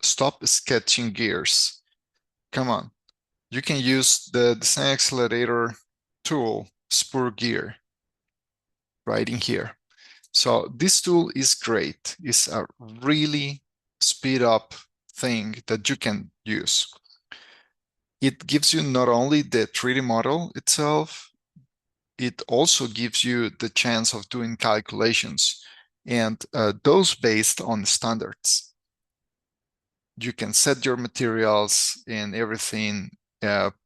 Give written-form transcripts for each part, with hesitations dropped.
Stop sketching gears. Come on. You can use the Design Accelerator tool, Spur Gear, right in here. So this tool is great. It's a really speed up thing that you can use. It gives you not only the 3D model itself, it also gives you the chance of doing calculations, and those based on standards. You can set your materials and everything,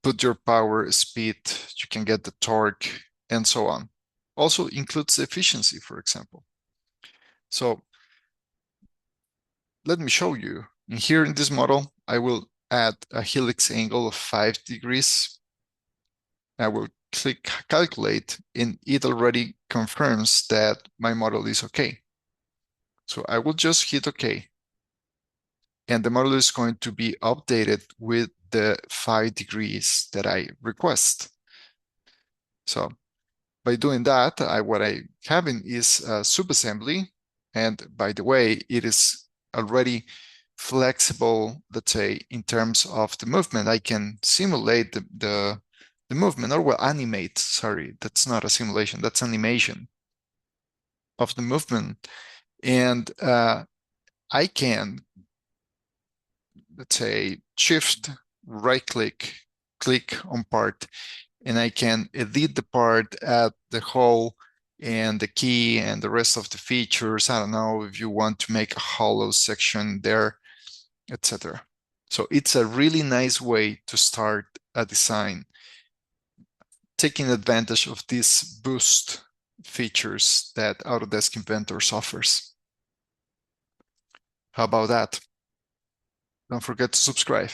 put your power, speed, you can get the torque, and so on. Also includes efficiency, for example. So let me show you. And here in this model, I will add a helix angle of 5 degrees. I will click calculate, and it already confirms that my model is okay. So I will just hit OK. And the model is going to be updated with the 5 degrees that I request. So by doing that, what I having is a subassembly. And by the way, it is already flexible, let's say, in terms of the movement. I can simulate the movement, or well, animate, sorry, that's not a simulation, that's animation of the movement. And I can, let's say, shift, right click, click on part, and I can edit the part, add the hole and the key and the rest of the features. I don't know if you want to make a hollow section there, etc. So it's a really nice way to start a design, taking advantage of these boost features that Autodesk Inventor offers. How about that? Don't forget to subscribe.